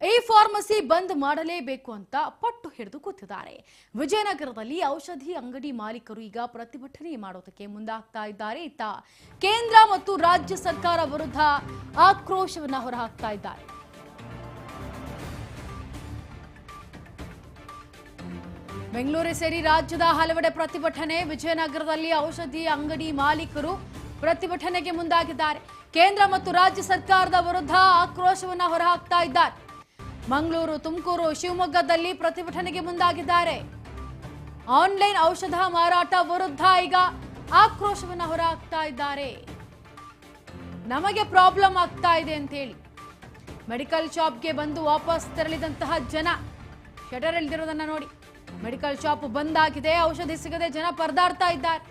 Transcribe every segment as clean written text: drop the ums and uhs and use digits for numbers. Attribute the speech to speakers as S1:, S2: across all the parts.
S1: ಈ ಫಾರ್ಮಸಿ ಬಂದ್ ಮಾಡಲೇಬೇಕು ಅಂತ ಪಟ್ಟು ಹಿಡಿದು ಕೂತಿದ್ದಾರೆ. ವಿಜಯನಗರದಲ್ಲಿ ಔಷಧಿ ಅಂಗಡಿ ಮಾಲೀಕರು ಈಗ ಪ್ರತಿಭಟನೆ ಮಾಡೋದಕ್ಕೆ ಮುಂದಾಗ್ತಾ ಇದ್ದಾರೆ. ಇತ್ತ ಕೇಂದ್ರ ಮತ್ತು ರಾಜ್ಯ ಸರ್ಕಾರ ವಿರುದ್ಧ ಆಕ್ರೋಶವನ್ನ ಹೊರಹಾಕ್ತಾ ಇದ್ದಾರೆ. ಬೆಂಗಳೂರು ಸೇರಿ ರಾಜ್ಯದ ಹಲವೆಡೆ ಪ್ರತಿಭಟನೆ. ವಿಜಯನಗರದಲ್ಲಿ ಔಷಧಿ ಅಂಗಡಿ ಮಾಲೀಕರು ಪ್ರತಿಭಟನೆಗೆ ಮುಂದಾಗಿದ್ದಾರೆ. ಕೇಂದ್ರ ಮತ್ತು ರಾಜ್ಯ ಸರ್ಕಾರದ ವಿರುದ್ಧ ಆಕ್ರೋಶವನ್ನ ಹೊರಹಾಕ್ತಾ ಇದ್ದಾರೆ. ಮಂಗಳೂರು, ತುಮಕೂರು, ಶಿವಮೊಗ್ಗದಲ್ಲಿ ಪ್ರತಿಭಟನೆಗೆ ಮುಂದಾಗಿದ್ದಾರೆ. ಆನ್ಲೈನ್ ಔಷಧ ಮಾರಾಟ ವಿರುದ್ಧ ಈಗ ಆಕ್ರೋಶವನ್ನ ಹೊರಹಾಕ್ತಾ ಇದ್ದಾರೆ. ನಮಗೆ ಪ್ರಾಬ್ಲಮ್ ಆಗ್ತಾ ಇದೆ ಅಂತ ಹೇಳಿ ಮೆಡಿಕಲ್ ಶಾಪ್ಗೆ ಬಂದು ವಾಪಸ್ ತೆರಳಿದಂತಹ ಜನ ಶಟರ್ ಇಳಿದಿರೋದನ್ನ ನೋಡಿ. ಮೆಡಿಕಲ್ ಶಾಪ್ ಬಂದ್ ಆಗಿದೆ, ಔಷಧಿ ಸಿಗದೆ ಜನ ಪರದಾಡ್ತಾ ಇದ್ದಾರೆ.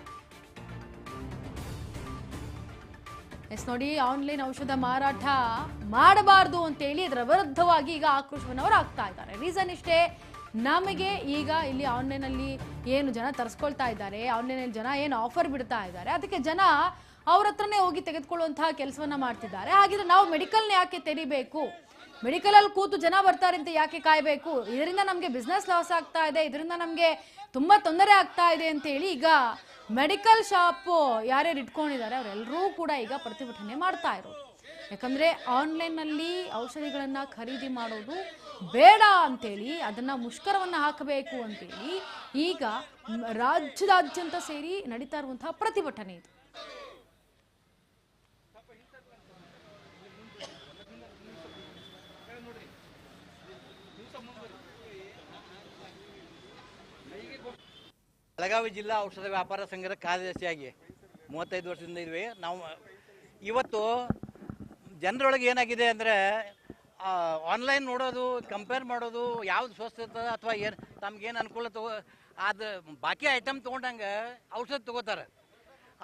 S1: ನೋಡಿ, ಆನ್ಲೈನ್ ಔಷಧ ಮಾರಾಟ ಮಾಡಬಾರದು ಅಂತೇಳಿ ಇದರ ವಿರುದ್ಧವಾಗಿ ಈಗ ಆಕ್ರೋಶವನ್ನು ಅವರು ಹಾಕ್ತಾ ಇದ್ದಾರೆ. ರೀಸನ್ ಇಷ್ಟೇ, ನಮಗೆ ಈಗ ಇಲ್ಲಿ ಆನ್ಲೈನ್ ಅಲ್ಲಿ ಏನು ಜನ ತರಿಸ್ಕೊಳ್ತಾ ಇದ್ದಾರೆ, ಆನ್ಲೈನ್ ಅಲ್ಲಿ ಜನ ಏನು ಆಫರ್ ಬಿಡ್ತಾ ಇದ್ದಾರೆ, ಅದಕ್ಕೆ ಜನ ಅವ್ರ ಹತ್ರನೇ ಹೋಗಿ ತೆಗೆದುಕೊಳ್ಳುವಂತಹ ಕೆಲಸವನ್ನ ಮಾಡ್ತಿದ್ದಾರೆ. ಹಾಗಿದ್ರೆ ನಾವು ಮೆಡಿಕಲ್ನ ಯಾಕೆ ತೆರಿಬೇಕು? ಮೆಡಿಕಲ್ ಅಲ್ಲಿ ಕೂತು ಜನ ಬರ್ತಾರೆ ಅಂತ ಯಾಕೆ ಕಾಯ್ಬೇಕು? ಇದರಿಂದ ನಮಗೆ ಬಿಸ್ನೆಸ್ ಲಾಸ್ ಆಗ್ತಾ ಇದೆ, ಇದರಿಂದ ನಮಗೆ ತುಂಬಾ ತೊಂದರೆ ಆಗ್ತಾ ಇದೆ ಅಂತ ಹೇಳಿ ಈಗ ಮೆಡಿಕಲ್ ಶಾಪ್ ಯಾರ್ಯಾರು ಇಟ್ಕೊಂಡಿದ್ದಾರೆ ಅವರೆಲ್ಲರೂ ಕೂಡ ಈಗ ಪ್ರತಿಭಟನೆ ಮಾಡ್ತಾ ಇರೋದು. ಯಾಕಂದ್ರೆ ಆನ್ಲೈನ್ ನಲ್ಲಿ ಔಷಧಿಗಳನ್ನ ಖರೀದಿ ಮಾಡೋದು ಬೇಡ ಅಂತೇಳಿ, ಅದನ್ನ ಮುಷ್ಕರವನ್ನ ಹಾಕಬೇಕು ಅಂತೇಳಿ ಈಗ ರಾಜ್ಯದಾದ್ಯಂತ ಸೇರಿ ನಡೀತಾ ಇರುವಂತಹ ಪ್ರತಿಭಟನೆ ಇದು.
S2: ಬೆಳಗಾವಿ ಜಿಲ್ಲಾ ಔಷಧ ವ್ಯಾಪಾರ ಸಂಘದ ಕಾರ್ಯದರ್ಶಿಯಾಗಿ 35 ವರ್ಷದಿಂದ ಇದ್ವಿ ನಾವು. ಇವತ್ತು ಜನರೊಳಗೆ ಏನಾಗಿದೆ ಅಂದರೆ, ಆನ್ಲೈನ್ ನೋಡೋದು, ಕಂಪೇರ್ ಮಾಡೋದು, ಯಾವ್ದು ಸ್ವಸ್ಥ ಇರ್ತದೆ ಅಥವಾ ಏನು ತಮ್ಗೇನು ಅನುಕೂಲ ಅದು ಬಾಕಿ ಐಟಮ್ ತೊಗೊಂಡಂಗೆ ಔಷಧ ತೊಗೋತಾರೆ.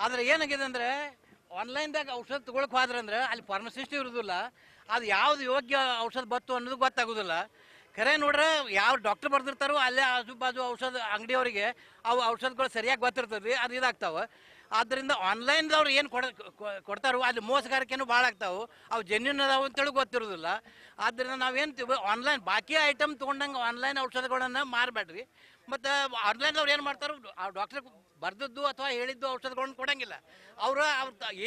S2: ಆದರೆ ಏನಾಗಿದೆ ಅಂದರೆ, ಆನ್ಲೈನ್ದಾಗ ಔಷಧ ತೊಗೊಳಕ್ಕೆ ಹೋದ್ರಂದ್ರೆ ಅಲ್ಲಿ ಫಾರ್ಮಸಿಸ್ಟ್ ಇರೋದಿಲ್ಲ, ಅದು ಯಾವ್ದು ಯೋಗ್ಯ ಔಷಧ ಬತ್ತು ಅನ್ನೋದು ಗೊತ್ತಾಗೋದಿಲ್ಲ. ಖರೆ ನೋಡ್ರೆ ಯಾವ ಡಾಕ್ಟರ್ ಬರ್ದಿರ್ತಾರೋ ಅಲ್ಲೇ ಆಜು ಬಾಜು ಔಷಧ ಅಂಗಡಿಯವರಿಗೆ ಅವು ಔಷಧಗಳು ಸರಿಯಾಗಿ ಗೊತ್ತಿರ್ತದೆ, ಅದು ಇದಾಗ್ತಾವೆ. ಆದ್ದರಿಂದ ಆನ್ಲೈನ್ದವ್ರು ಏನು ಕೊಡ್ತಾರೋ ಅಲ್ಲಿ ಮೋಸಗಾರಿಕೆನೂ ಭಾಳ ಆಗ್ತಾವೆ, ಅವು ಜೆನ್ಯೂನ್ ಅದಾವೆ ಅಂತೇಳಿ ಗೊತ್ತಿರೋದಿಲ್ಲ. ಆದ್ದರಿಂದ ನಾವೇನು ಆನ್ಲೈನ್ ಬಾಕಿ ಐಟಮ್ ತೊಗೊಂಡಂಗೆ ಆನ್ಲೈನ್ ಔಷಧಗಳನ್ನು ಮಾರಬೇಡ್ರಿ. ಮತ್ತು ಆನ್ಲೈನ್ದವ್ರು ಏನು ಮಾಡ್ತಾರೋ ಆ ಡಾಕ್ಟರ್ ಬರ್ದದ್ದು ಅಥವಾ ಹೇಳಿದ್ದು ಔಷಧಗಳನ್ನ ಕೊಡೋಂಗಿಲ್ಲ. ಅವರು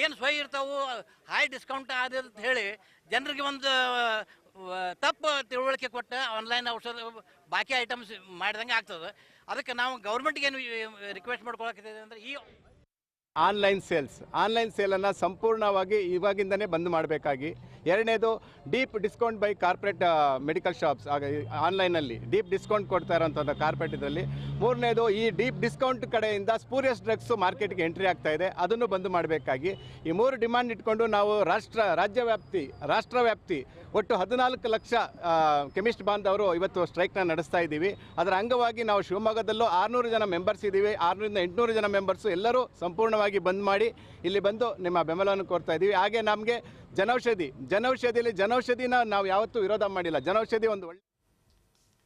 S2: ಏನು ಸೊಯ್ ಇರ್ತಾವೆ, ಹೈ ಡಿಸ್ಕೌಂಟ್ ಆದ ಅಂತ ಹೇಳಿ ಜನರಿಗೆ ಒಂದು ತಪ್ಪು ತಿಳುವಳಿಕೆ ಕೊಟ್ಟ ಆನ್ಲೈನ್ ಔಷಧ ಬಾಕಿ ಐಟಮ್ಸ್ ಮಾಡಿದಂಗೆ ಆಗ್ತದೆ. ಅದಕ್ಕೆ ನಾವು ಗೌರ್ಮೆಂಟ್ಗೆ ಏನು ರಿಕ್ವೆಸ್ಟ್ ಮಾಡ್ಕೊಳಕ್ಕಿದೆ ಅಂದರೆ, ಈ
S3: ಆನ್ಲೈನ್ ಸೇಲನ್ನು ಸಂಪೂರ್ಣವಾಗಿ ಇವಾಗಿಂದನೇ ಬಂದ್ ಮಾಡಬೇಕಾಗಿ. ಎರಡನೇದು, deep discount by corporate medical shops ಆನ್ಲೈನಲ್ಲಿ ಡೀಪ್ ಡಿಸ್ಕೌಂಟ್ ಕೊಡ್ತಾ ಇರೋಂಥದ್ದು ಕಾರ್ಪೊರೇಟ್ ಇದರಲ್ಲಿ. ಮೂರನೇದು, ಈ ಡೀಪ್ ಡಿಸ್ಕೌಂಟ್ ಕಡೆಯಿಂದ ಸ್ಪೂರಿಯಸ್ ಡ್ರಗ್ಸು ಮಾರ್ಕೆಟ್ಗೆ ಎಂಟ್ರಿ ಆಗ್ತಾ ಇದೆ, ಅದನ್ನು ಬಂದ್ ಮಾಡಬೇಕಾಗಿ. ಈ ಮೂರು ಡಿಮಾಂಡ್ ಇಟ್ಕೊಂಡು ನಾವು ರಾಷ್ಟ್ರ ವ್ಯಾಪ್ತಿ ಒಟ್ಟು 14 ಲಕ್ಷ ಕೆಮಿಸ್ಟ್ ಬಾಂಧವರು ಇವತ್ತು ಸ್ಟ್ರೈಕ್ನ ನಡೆಸ್ತಾ ಇದ್ದೀವಿ. ಅದರ ಅಂಗವಾಗಿ ನಾವು ಶಿವಮೊಗ್ಗದಲ್ಲೂ 600 ಜನ ಮೆಂಬರ್ಸ್ ಇದ್ದೀವಿ. 600ರಿಂದ 800 ಜನ ಮೆಂಬರ್ಸು ಎಲ್ಲರೂ ಸಂಪೂರ್ಣವಾಗಿ ಬಂದ್ ಮಾಡಿ ಇಲ್ಲಿ ಬಂದು ನಿಮ್ಮ ಬೆಂಬಲವನ್ನು ಕೋರ್ತಾ ಇದ್ದೀವಿ. ಹಾಗೆ ನಮಗೆ ಜನೌಷಧಿಯಲ್ಲಿ ಜನೌಷಧಿನ ನಾವು ಯಾವತ್ತೂ ವಿರೋಧ ಮಾಡಿಲ್ಲ. ಜನೌಷಧಿ ಒಂದು ಒಳ್ಳೆ